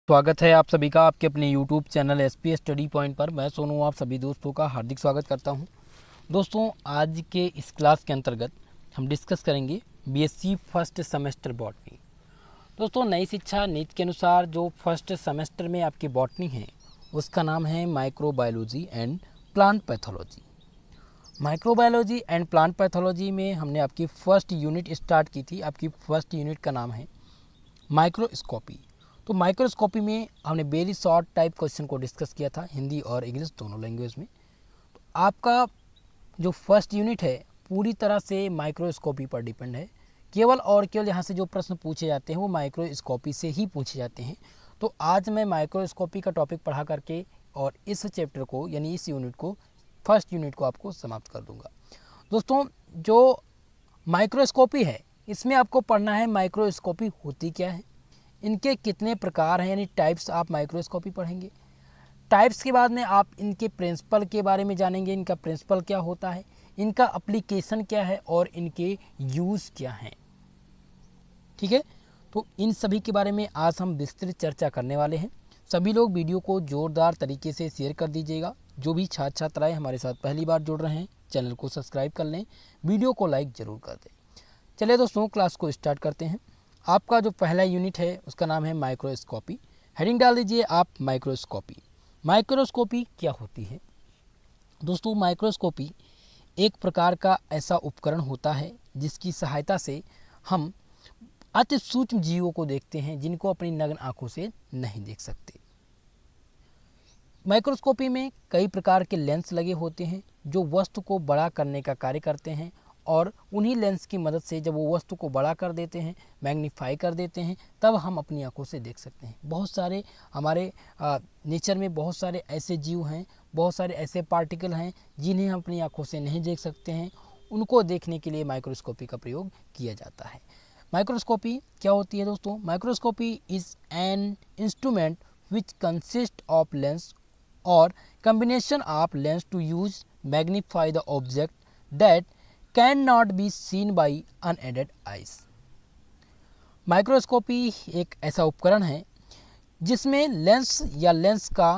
स्वागत है आप सभी का आपके अपने YouTube channel SP study point पर। मैं सोनू आप सभी दोस्तों का हार्दिक स्वागत करता हूं। दोस्तों, आज के इस क्लास के अंतर्गत हम डिस्कस करेंगे बीएससी फर्स्ट सेमेस्टर बॉटनी। दोस्तों, नई शिक्षा नीति के अनुसार जो फर्स्ट सेमेस्टर में आपकी बॉटनी है उसका नाम है microbiology and plant pathology. Microbiology and plant pathology में हमने आपकी फर्स्ट यूनिट स्टार्ट की थी। आपकी फर्स्ट यूनिट का नाम है माइक्रोस्कोपी। तो माइक्रोस्कोपी में हमने वेरी शॉर्ट टाइप क्वेश्चन को डिस्कस किया था, हिंदी और इंग्लिश दोनों लैंग्वेज में। तो आपका जो फर्स्ट यूनिट है पूरी तरह से माइक्रोस्कोपी पर डिपेंड है। केवल और केवल यहाँ से जो प्रश्न पूछे जाते हैं वो माइक्रोस्कोपी से ही पूछे जाते हैं। तो आज मैं माइक्रोस्कोपी का टॉपिक पढ़ा करके और इस चैप्टर को यानी इस यूनिट को, फर्स्ट यूनिट को आपको समाप्त कर दूंगा। दोस्तों, जो माइक्रोस्कोपी है इसमें आपको पढ़ना है माइक्रोस्कोपी होती क्या है, इनके कितने प्रकार हैं, यानी टाइप्स आप माइक्रोस्कोपी पढ़ेंगे। टाइप्स के बाद में आप इनके प्रिंसिपल के बारे में जानेंगे, इनका प्रिंसिपल क्या होता है, इनका एप्लीकेशन क्या है और इनके यूज़ क्या हैं। ठीक है, तो इन सभी के बारे में आज हम विस्तृत चर्चा करने वाले हैं। सभी लोग वीडियो को जोरदार तरीके से शेयर कर दीजिएगा। जो भी छात्र छात्राएँ हमारे साथ पहली बार जुड़ रहे हैं चैनल को सब्सक्राइब कर लें, वीडियो को लाइक ज़रूर कर दें। चलिए दोस्तों, क्लास को स्टार्ट करते हैं। आपका जो पहला यूनिट है उसका नाम है माइक्रोस्कोपी। हेडिंग डाल दीजिए आप माइक्रोस्कोपी। माइक्रोस्कोपी क्या होती है? दोस्तों, माइक्रोस्कोपी एक प्रकार का ऐसा उपकरण होता है जिसकी सहायता से हम अति सूक्ष्म जीवों को देखते हैं जिनको अपनी नग्न आंखों से नहीं देख सकते। माइक्रोस्कोपी में कई प्रकार के लेंस लगे होते हैं जो वस्तु को बड़ा करने का कार्य करते हैं और उन्हीं लेंस की मदद से जब वो वस्तु को बड़ा कर देते हैं, मैग्नीफाई कर देते हैं, तब हम अपनी आंखों से देख सकते हैं। बहुत सारे हमारे नेचर में बहुत सारे ऐसे जीव हैं, बहुत सारे ऐसे पार्टिकल हैं जिन्हें हम अपनी आंखों से नहीं देख सकते हैं। उनको देखने के लिए माइक्रोस्कोपी का प्रयोग किया जाता है। माइक्रोस्कोपी क्या होती है दोस्तों? Microscopy is an instrument which consist of lens or combination of lens to use magnify the object that cannot be seen by unaided eyes। Microscopy एक ऐसा उपकरण है जिसमें लेंस या लेंस का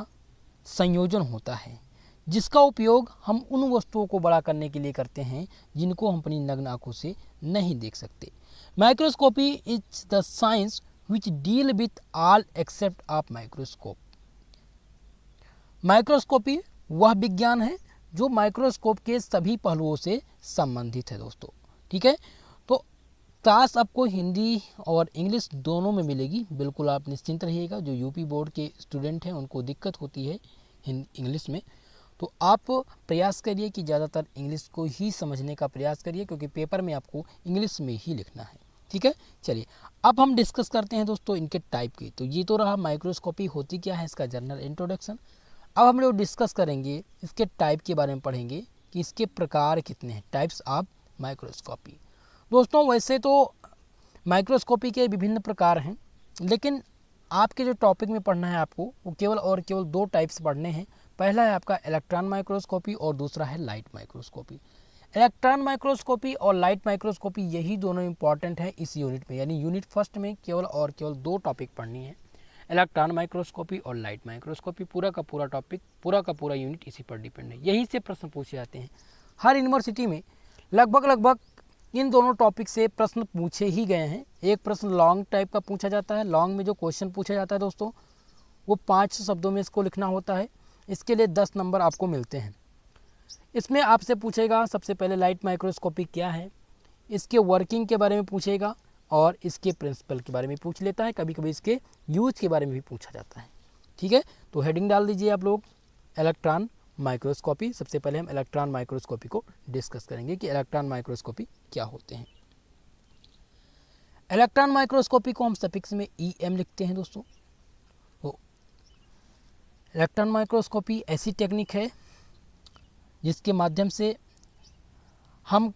संयोजन होता है जिसका उपयोग हम उन वस्तुओं को बड़ा करने के लिए करते हैं जिनको हम अपनी नग्न आंखों से नहीं देख सकते। Microscopy is the science which deal with all except of microscope. Microscopy वह विज्ञान है जो माइक्रोस्कोप के सभी पहलुओं से संबंधित है दोस्तों। ठीक है, तो क्लास आपको हिंदी और इंग्लिश दोनों में मिलेगी, बिल्कुल आप निश्चिंत रहिएगा। जो यूपी बोर्ड के स्टूडेंट हैं उनको दिक्कत होती है इंग्लिश में, तो आप प्रयास करिए कि ज़्यादातर इंग्लिश को ही समझने का प्रयास करिए क्योंकि पेपर में आपको इंग्लिश में ही लिखना है। ठीक है, चलिए अब हम डिस्कस करते हैं दोस्तों इनके टाइप की। तो ये तो रहा माइक्रोस्कोपी होती क्या है, इसका जनरल इंट्रोडक्शन। अब हम लोग डिस्कस करेंगे इसके टाइप के बारे में, पढ़ेंगे कि इसके प्रकार कितने हैं, टाइप्स ऑफ माइक्रोस्कोपी। दोस्तों, वैसे तो माइक्रोस्कोपी के विभिन्न प्रकार हैं, लेकिन आपके जो टॉपिक में पढ़ना है आपको वो केवल और केवल दो टाइप्स पढ़ने हैं। पहला है आपका इलेक्ट्रॉन माइक्रोस्कोपी और दूसरा है लाइट माइक्रोस्कोपी। इलेक्ट्रॉन माइक्रोस्कोपी और लाइट माइक्रोस्कोपी यही दोनों इंपॉर्टेंट है इस यूनिट में, यानी यूनिट फर्स्ट में केवल और केवल दो टॉपिक पढ़नी है, इलेक्ट्रॉन माइक्रोस्कोपी और लाइट माइक्रोस्कोपी। पूरा का पूरा टॉपिक, पूरा का पूरा यूनिट इसी पर डिपेंड है। यहीं से प्रश्न पूछे जाते हैं। हर यूनिवर्सिटी में लगभग इन दोनों टॉपिक से प्रश्न पूछे ही गए हैं। एक प्रश्न लॉन्ग टाइप का पूछा जाता है। लॉन्ग में जो क्वेश्चन पूछा जाता है दोस्तों वो 5 शब्दों में इसको लिखना होता है। इसके लिए 10 नंबर आपको मिलते हैं। इसमें आपसे पूछेगा सबसे पहले लाइट माइक्रोस्कोपी क्या है, इसके वर्किंग के बारे में पूछेगा और इसके प्रिंसिपल के बारे में पूछ लेता है। कभी कभी इसके यूज के बारे में भी पूछा जाता है। ठीक है, तो हेडिंग डाल दीजिए आप लोग इलेक्ट्रॉन माइक्रोस्कोपी। सबसे पहले हम इलेक्ट्रॉन माइक्रोस्कोपी को डिस्कस करेंगे कि इलेक्ट्रॉन माइक्रोस्कोपी क्या होते हैं। इलेक्ट्रॉन माइक्रोस्कोपी को हम सफिक्स में EM लिखते हैं दोस्तों। तो इलेक्ट्रॉन माइक्रोस्कोपी ऐसी टेक्निक है जिसके माध्यम से हम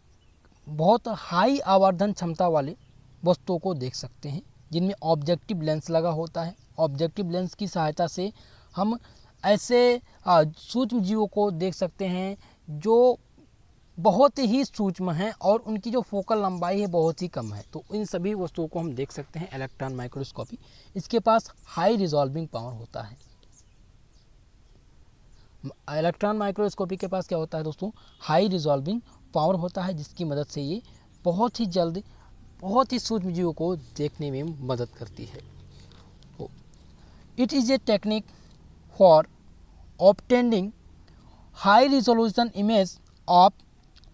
बहुत हाई आवर्धन क्षमता वाले वस्तुओं को देख सकते हैं जिनमें ऑब्जेक्टिव लेंस लगा होता है। ऑब्जेक्टिव लेंस की सहायता से हम ऐसे सूक्ष्म जीवों को देख सकते हैं जो बहुत ही सूक्ष्म हैं और उनकी जो फोकल लंबाई है बहुत ही कम है। तो इन सभी वस्तुओं को हम देख सकते हैं इलेक्ट्रॉन माइक्रोस्कोपी। इसके पास हाई रिजॉल्विंग पावर होता है। इलेक्ट्रॉन माइक्रोस्कोपी के पास क्या होता है दोस्तों, हाई रिजॉल्विंग पावर होता है, जिसकी मदद से ये बहुत ही जल्द बहुत ही सूक्ष्म जीवों को देखने में मदद करती है। It is a technique for obtaining high resolution image of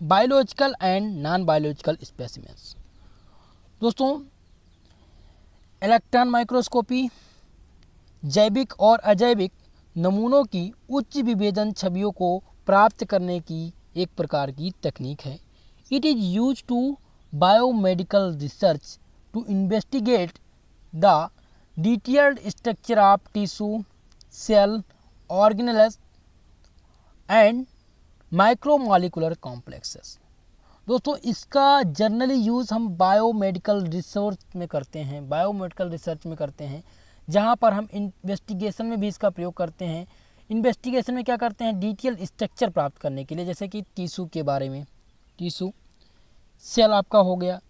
biological and non biological specimens. दोस्तों, इलेक्ट्रॉन माइक्रोस्कोपी जैविक और अजैविक नमूनों की उच्च विभेदन छवियों को प्राप्त करने की एक प्रकार की तकनीक है। It is use to biomedical research to investigate the detailed structure of tissue, cell, organelles and micromolecular complexes. दोस्तों, इसका जनरली यूज़ हम बायोमेडिकल रिसर्च में करते हैं, जहाँ पर हम इन्वेस्टिगेशन में भी इसका प्रयोग करते हैं। इन्वेस्टिगेशन में क्या करते हैं, डिटेल स्ट्रक्चर प्राप्त करने के लिए, जैसे कि टिश्यू के बारे में, टिश्यू, सेल आपका हो गया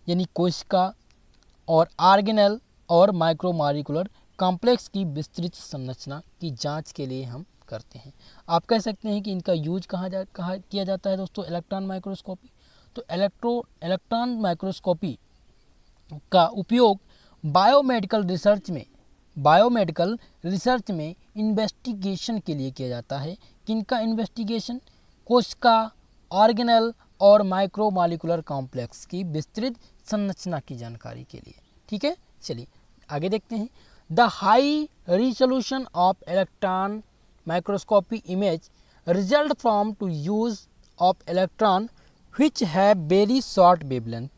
यानी कोशिका, और ऑर्गेनेल और माइक्रोमोलिकुलर कॉम्प्लेक्स की विस्तृत संरचना की जांच के लिए हम करते हैं। आप कह सकते हैं कि इनका यूज कहाँ किया जाता है दोस्तों, इलेक्ट्रॉन माइक्रोस्कोपी। तो इलेक्ट्रॉन माइक्रोस्कोपी का उपयोग बायोमेडिकल रिसर्च में इन्वेस्टिगेशन के लिए किया जाता है। किनका इन्वेस्टिगेशन, कोशिका, ऑर्गेनेल और माइक्रोमोलिकुलर कॉम्प्लेक्स की विस्तृत संरचना की जानकारी के लिए। ठीक है, चलिए आगे देखते हैं। The high resolution of electron microscopy image result from to use of electron which have very short wavelength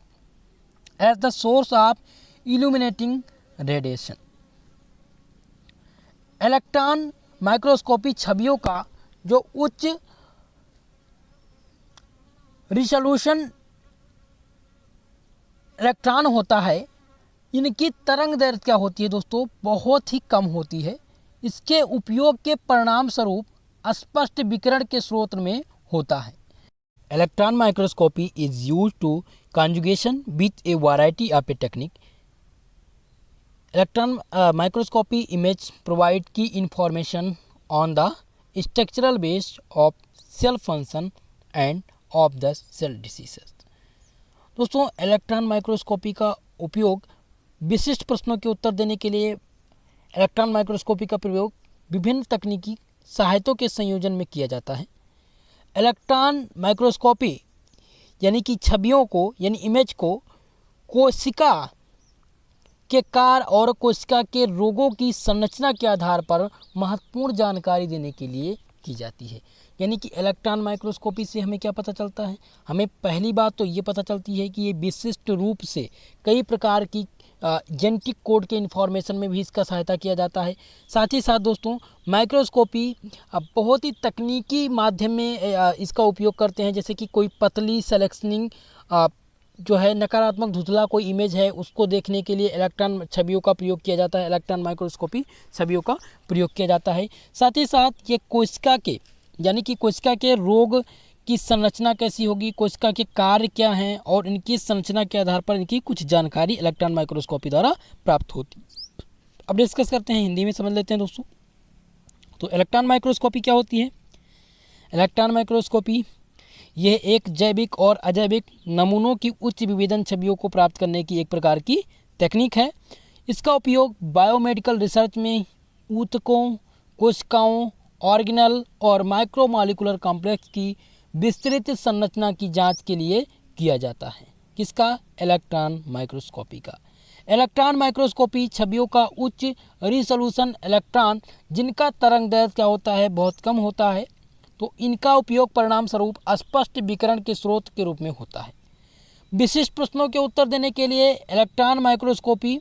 as the source of illuminating radiation। Electron microscopy छवियों का जो उच्च रिजोल्यूशन इलेक्ट्रॉन होता है, इनकी तरंग दैर्घ्य क्या होती है दोस्तों, बहुत ही कम होती है। इसके उपयोग के परिणाम स्वरूप अस्पष्ट विकिरण के स्रोत में होता है। Electron microscopy is used to conjugation with a variety of a technique। Electron microscopy image provide key information on the structural base of cell function and of the cell diseases। दोस्तों, इलेक्ट्रॉन माइक्रोस्कोपी का उपयोग विशिष्ट प्रश्नों के उत्तर देने के लिए electron microscopy का प्रयोग विभिन्न तकनीकी सहायतों के संयोजन में किया जाता है। इलेक्ट्रॉन माइक्रोस्कोपी यानी कि छवियों को यानी इमेज को कोशिका के कार्य और कोशिका के रोगों की संरचना के आधार पर महत्वपूर्ण जानकारी देने के लिए की जाती है। यानी कि इलेक्ट्रॉन माइक्रोस्कोपी से हमें क्या पता चलता है, हमें पहली बात तो ये पता चलती है कि ये विशिष्ट रूप से कई प्रकार की जेनेटिक कोड के इन्फॉर्मेशन में भी इसका सहायता किया जाता है। साथ ही साथ दोस्तों, माइक्रोस्कोपी बहुत ही तकनीकी माध्यम में इसका उपयोग करते हैं। जैसे कि कोई पतली सेलेक्शनिंग जो है नकारात्मक धुंधला कोई इमेज है, उसको देखने के लिए इलेक्ट्रॉन छवियों का प्रयोग किया जाता है, इलेक्ट्रॉन माइक्रोस्कोपी छवियों का प्रयोग किया जाता है। साथ ही साथ ये कोशिका के यानी कि कोशिका के रोग की संरचना कैसी होगी, कोशिका के कार्य क्या हैं और इनकी संरचना के आधार पर इनकी कुछ जानकारी इलेक्ट्रॉन माइक्रोस्कोपी द्वारा प्राप्त होती। अब डिस्कस करते हैं, हिंदी में समझ लेते हैं दोस्तों। तो इलेक्ट्रॉन माइक्रोस्कोपी क्या होती है? इलेक्ट्रॉन माइक्रोस्कोपी यह एक जैविक और अजैविक नमूनों की उच्च विभेदन छवियों को प्राप्त करने की एक प्रकार की तकनीक है। इसका उपयोग बायोमेडिकल रिसर्च में ऊतकों, कोशिकाओं, ऑर्गेनल और माइक्रोमोलिकुलर कॉम्प्लेक्स की विस्तृत संरचना की जांच के लिए किया जाता है। किसका? इलेक्ट्रॉन माइक्रोस्कोपी का। इलेक्ट्रॉन माइक्रोस्कोपी छवियों का उच्च रिजोल्यूशन इलेक्ट्रॉन जिनका तरंग दैर्घ्य क्या होता है, बहुत कम होता है, तो इनका उपयोग परिणाम स्वरूप अस्पष्ट विकिरण के स्रोत के रूप में होता है। विशिष्ट प्रश्नों के उत्तर देने के लिए इलेक्ट्रॉन माइक्रोस्कोपी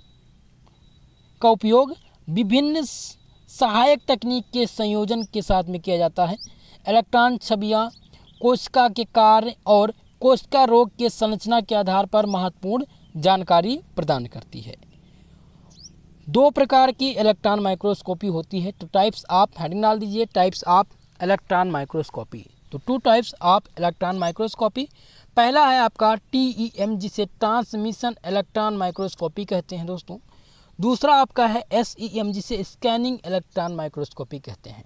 का उपयोग विभिन्न सहायक तकनीक के संयोजन के साथ में किया जाता है। इलेक्ट्रॉन छवियां कोशिका के कार्य और कोशिका रोग के संरचना के आधार पर महत्वपूर्ण जानकारी प्रदान करती है। दो प्रकार की इलेक्ट्रॉन माइक्रोस्कोपी होती है। तो टाइप्स ऑफ, हेडिंग डाल दीजिए, टाइप्स ऑफ इलेक्ट्रॉन माइक्रोस्कोपी। तो 2 टाइप्स ऑफ इलेक्ट्रॉन माइक्रोस्कोपी। पहला है आपका TEM जिसे ट्रांसमिशन इलेक्ट्रॉन माइक्रोस्कोपी कहते हैं दोस्तों। दूसरा आपका है SEM जिसे स्कैनिंग इलेक्ट्रॉन माइक्रोस्कोपी कहते हैं।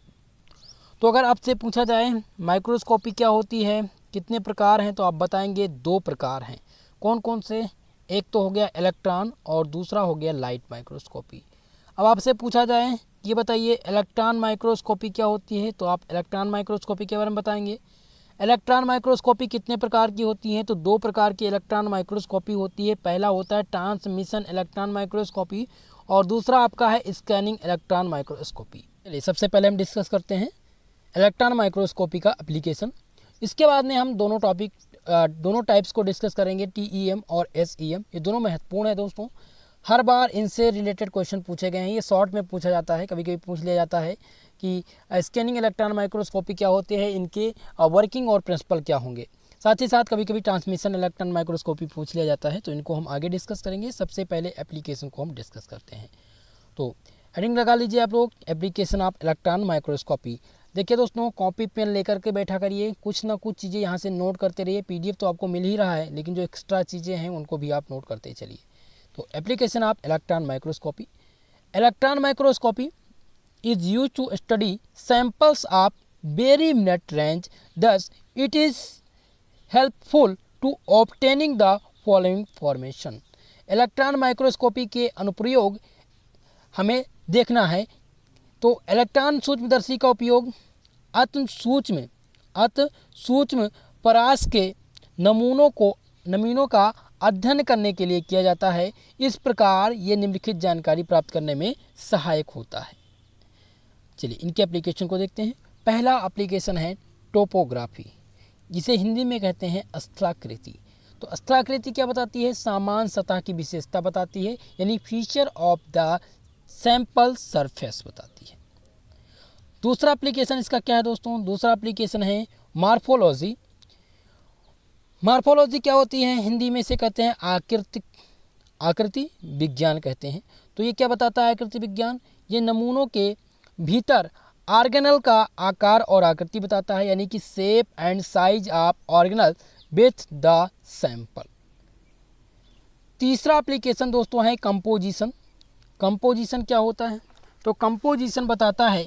तो अगर आपसे पूछा जाए माइक्रोस्कोपी क्या होती है, कितने प्रकार हैं, तो आप बताएंगे 2 प्रकार हैं। कौन कौन से? एक तो हो गया इलेक्ट्रॉन और दूसरा हो गया लाइट माइक्रोस्कोपी। अब आपसे पूछा जाए ये बताइए इलेक्ट्रॉन माइक्रोस्कोपी क्या होती है, तो आप इलेक्ट्रॉन माइक्रोस्कोपी के बारे में बताएंगे। इलेक्ट्रॉन माइक्रोस्कोपी कितने प्रकार की होती हैं, तो 2 प्रकार की इलेक्ट्रॉन माइक्रोस्कोपी होती है। पहला होता है ट्रांसमिशन इलेक्ट्रॉन माइक्रोस्कोपी और दूसरा आपका है स्कैनिंग इलेक्ट्रॉन माइक्रोस्कोपी। चलिए सबसे पहले हम डिस्कस करते हैं इलेक्ट्रॉन माइक्रोस्कोपी का एप्लीकेशन। इसके बाद में हम दोनों टाइप्स को डिस्कस करेंगे, TEM और SEM। ये दोनों महत्वपूर्ण है दोस्तों, हर बार इनसे रिलेटेड क्वेश्चन पूछे गए हैं। ये शॉर्ट में पूछा जाता है, कभी कभी पूछ लिया जाता है कि स्कैनिंग इलेक्ट्रॉन माइक्रोस्कोपी क्या होते हैं, इनके वर्किंग और प्रिंसिपल क्या होंगे। साथ ही साथ कभी कभी ट्रांसमिशन इलेक्ट्रॉन माइक्रोस्कोपी पूछ लिया जाता है, तो इनको हम आगे डिस्कस करेंगे। सबसे पहले एप्लीकेशन को हम डिस्कस करते हैं। तो हेडिंग लगा लीजिए आप लोग, एप्लीकेशन ऑफ इलेक्ट्रॉन माइक्रोस्कोपी। देखिए दोस्तों, कॉपी पेन लेकर के बैठा करिए, कुछ ना कुछ चीज़ें यहाँ से नोट करते रहिए। PDF तो आपको मिल ही रहा है, लेकिन जो एक्स्ट्रा चीज़ें हैं उनको भी आप नोट करते चलिए। तो application of electron microscopy. Electron microscopy is used to study samples of very minute range, thus it is helpful to obtaining the following information। Electron microscopy के अनुप्रयोग हमें देखना है। तो इलेक्ट्रॉन सूक्ष्मदर्शी का उपयोग अति सूक्ष्म परास के नमूनों का अध्ययन करने के लिए किया जाता है। इस प्रकार ये निम्नलिखित जानकारी प्राप्त करने में सहायक होता है। चलिए इनके एप्लीकेशन को देखते हैं। पहला एप्लीकेशन है टोपोग्राफी, जिसे हिंदी में कहते हैं स्थलाकृति। तो स्थलाकृति क्या बताती है? समान सतह की विशेषता बताती है, यानी feature of the sample surface बताती है। दूसरा एप्लीकेशन इसका क्या है दोस्तों? दूसरा एप्लीकेशन है मार्फोलॉजी। मार्फोलॉजी क्या होती है? हिंदी में इसे कहते हैं आकृति विज्ञान कहते हैं। तो ये क्या बताता है आकृति विज्ञान? ये नमूनों के भीतर ऑर्गेनल का आकार और आकृति बताता है, यानी कि shape and size of organelle with the sample. तीसरा एप्लीकेशन दोस्तों है कंपोजिशन। कंपोजिशन क्या होता है? तो कंपोजिशन बताता है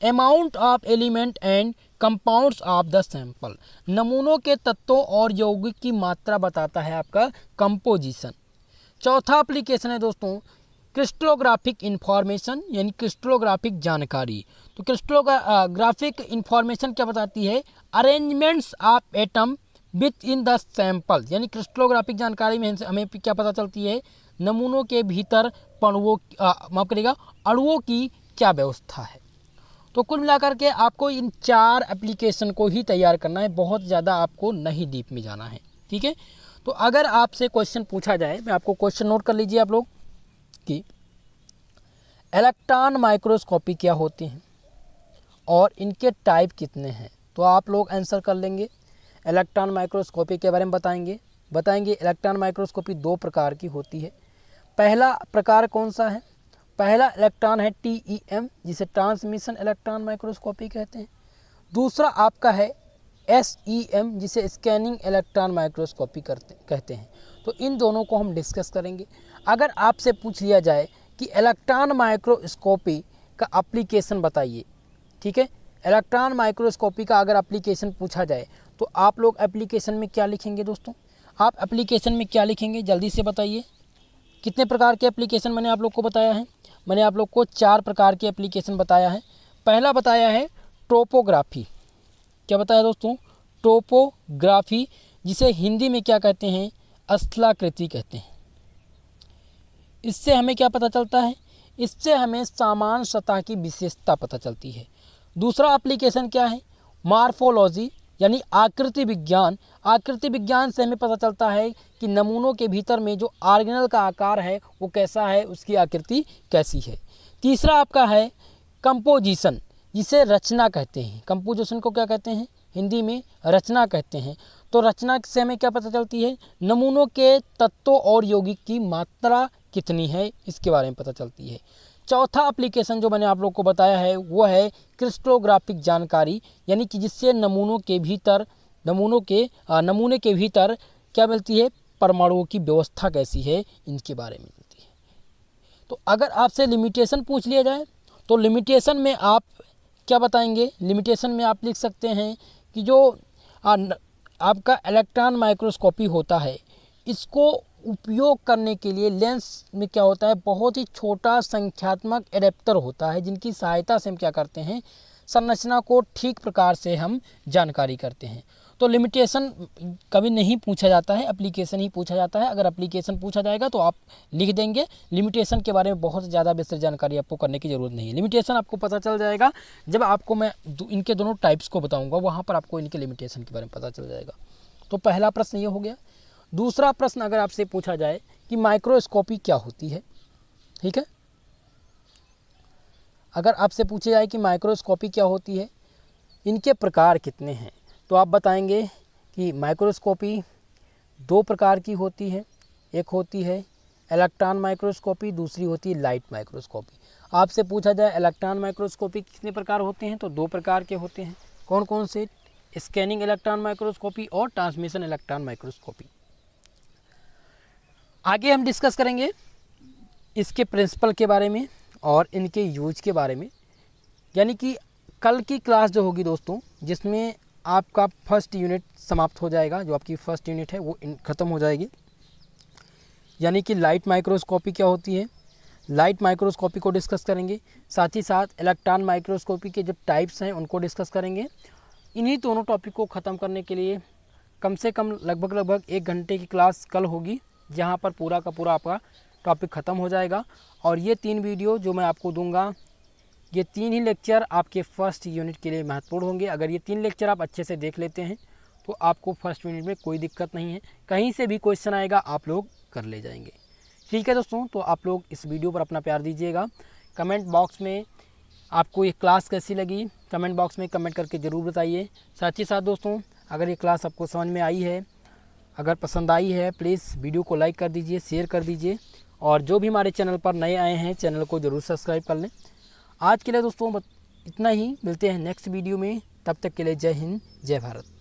amount of element and compounds of the sample. नमूनों के तत्वों और यौगिक की मात्रा बताता है आपका कंपोजिशन। चौथा एप्लीकेशन है दोस्तों क्रिस्टलोग्राफिक इंफॉर्मेशन, यानी क्रिस्टलोग्राफिक जानकारी। तो क्रिस्टलोग्राफिक इंफॉर्मेशन क्या बताती है? Arrangements of atom with in the sample, यानी क्रिस्टलोग्राफिक जानकारी में हमें क्या पता चलती है? नमूनों के भीतर अणुओं की क्या व्यवस्था है। तो कुल मिलाकर के आपको इन 4 एप्लीकेशन को ही तैयार करना है, बहुत ज़्यादा आपको नहीं डीप में जाना है, ठीक है। तो अगर आपसे क्वेश्चन पूछा जाए, मैं आपको क्वेश्चन नोट कर लीजिए आप लोग कि इलेक्ट्रॉन माइक्रोस्कोपी क्या होती हैं और इनके टाइप कितने हैं, तो आप लोग आंसर कर लेंगे। इलेक्ट्रॉन माइक्रोस्कोपी के बारे में बताएंगे इलेक्ट्रॉन माइक्रोस्कोपी 2 प्रकार की होती है। पहला प्रकार कौन सा है? पहला इलेक्ट्रॉन है TEM, जिसे ट्रांसमिशन इलेक्ट्रॉन माइक्रोस्कोपी कहते हैं। दूसरा आपका है SEM, जिसे स्कैनिंग इलेक्ट्रॉन माइक्रोस्कोपी कहते हैं। तो इन दोनों को हम डिस्कस करेंगे। अगर आपसे पूछ लिया जाए कि इलेक्ट्रॉन माइक्रोस्कोपी का एप्लीकेशन बताइए, ठीक है, इलेक्ट्रॉन माइक्रोस्कोपी का अगर एप्लीकेशन पूछा जाए तो आप लोग एप्लीकेशन में क्या लिखेंगे दोस्तों? आप एप्लीकेशन में क्या लिखेंगे जल्दी से बताइए। कितने प्रकार के एप्लीकेशन मैंने आप लोग को बताया है? मैंने आप लोग को 4 प्रकार के एप्लीकेशन बताया है। पहला बताया है टोपोग्राफी। क्या बताया दोस्तों? टोपोग्राफी, जिसे हिंदी में क्या कहते हैं? स्थलाकृति कहते हैं। इससे हमें क्या पता चलता है? इससे हमें समान सतह की विशेषता पता चलती है। दूसरा एप्लीकेशन क्या है? मार्फोलॉजी, यानी आकृति विज्ञान। आकृति विज्ञान से हमें पता चलता है कि नमूनों के भीतर में जो ऑर्गेनल का आकार है वो कैसा है, उसकी आकृति कैसी है। तीसरा आपका है कंपोजिशन, जिसे रचना कहते हैं। कंपोजिशन को क्या कहते हैं? हिंदी में रचना कहते हैं। तो रचना से हमें क्या पता चलती है? नमूनों के तत्वों और यौगिक की मात्रा कितनी है, इसके बारे में पता चलती है। चौथा एप्लीकेशन जो मैंने आप लोग को बताया है वो है क्रिस्टलोग्राफिक जानकारी, यानी कि जिससे नमूने के भीतर क्या मिलती है, परमाणुओं की व्यवस्था कैसी है इनके बारे में मिलती है। तो अगर आपसे लिमिटेशन पूछ लिया जाए तो लिमिटेशन में आप क्या बताएंगे, लिमिटेशन में आप लिख सकते हैं कि जो आपका इलेक्ट्रॉन माइक्रोस्कोपी होता है, इसको उपयोग करने के लिए लेंस में क्या होता है, बहुत ही छोटा संख्यात्मक एडेप्टर होता है, जिनकी सहायता से हम क्या करते हैं, संरचना को ठीक प्रकार से हम जानकारी करते हैं। तो लिमिटेशन कभी नहीं पूछा जाता है, एप्लीकेशन ही पूछा जाता है। अगर एप्लीकेशन पूछा जाएगा तो आप लिख देंगे। लिमिटेशन के बारे में बहुत ज़्यादा विस्तृत जानकारी आपको करने की ज़रूरत नहीं है। लिमिटेशन आपको पता चल जाएगा जब आपको मैं इनके दोनों टाइप्स को बताऊंगा, वहाँ पर आपको इनके लिमिटेशन के बारे में पता चल जाएगा। तो पहला प्रश्न ये हो गया। दूसरा प्रश्न अगर आपसे पूछा जाए कि माइक्रोस्कोपी क्या होती है, ठीक है, अगर आपसे पूछा जाए कि माइक्रोस्कोपी क्या होती है, इनके प्रकार कितने हैं, तो आप बताएंगे कि माइक्रोस्कोपी दो प्रकार की होती है। एक होती है इलेक्ट्रॉन माइक्रोस्कोपी, दूसरी होती है लाइट माइक्रोस्कोपी। आपसे पूछा जाए इलेक्ट्रॉन माइक्रोस्कोपी कितने प्रकार होते हैं, तो दो प्रकार के होते हैं। कौन कौन से, स्कैनिंग इलेक्ट्रॉन माइक्रोस्कोपी और ट्रांसमिशन इलेक्ट्रॉन माइक्रोस्कोपी। आगे हम डिस्कस करेंगे इसके प्रिंसिपल के बारे में और इनके यूज के बारे में, यानी कि कल की क्लास जो होगी दोस्तों, जिसमें आपका फर्स्ट यूनिट समाप्त हो जाएगा, जो आपकी फर्स्ट यूनिट है वो ख़त्म हो जाएगी। यानी कि लाइट माइक्रोस्कोपी क्या होती है, लाइट माइक्रोस्कोपी को डिस्कस करेंगे। साथ ही साथ इलेक्ट्रॉन माइक्रोस्कोपी के जो टाइप्स हैं उनको डिस्कस करेंगे। इन्हीं दोनों टॉपिक को ख़त्म करने के लिए कम से कम लगभग 1 घंटे की क्लास कल होगी, जहाँ पर पूरा का पूरा आपका टॉपिक ख़त्म हो जाएगा। और ये 3 वीडियो जो मैं आपको दूंगा, ये 3 ही लेक्चर आपके फर्स्ट यूनिट के लिए महत्वपूर्ण होंगे। अगर ये 3 लेक्चर आप अच्छे से देख लेते हैं तो आपको फर्स्ट यूनिट में कोई दिक्कत नहीं है, कहीं से भी क्वेश्चन आएगा आप लोग कर ले जाएंगे। ठीक है दोस्तों, तो आप लोग इस वीडियो पर अपना प्यार दीजिएगा। कमेंट बॉक्स में आपको ये क्लास कैसी लगी, कमेंट बॉक्स में कमेंट करके ज़रूर बताइए। साथ ही साथ दोस्तों, अगर ये क्लास आपको समझ में आई है, अगर पसंद आई है, प्लीज़ वीडियो को लाइक कर दीजिए, शेयर कर दीजिए। और जो भी हमारे चैनल पर नए आए हैं, चैनल को ज़रूर सब्सक्राइब कर लें। आज के लिए दोस्तों इतना ही, मिलते हैं नेक्स्ट वीडियो में। तब तक के लिए जय हिंद, जय भारत।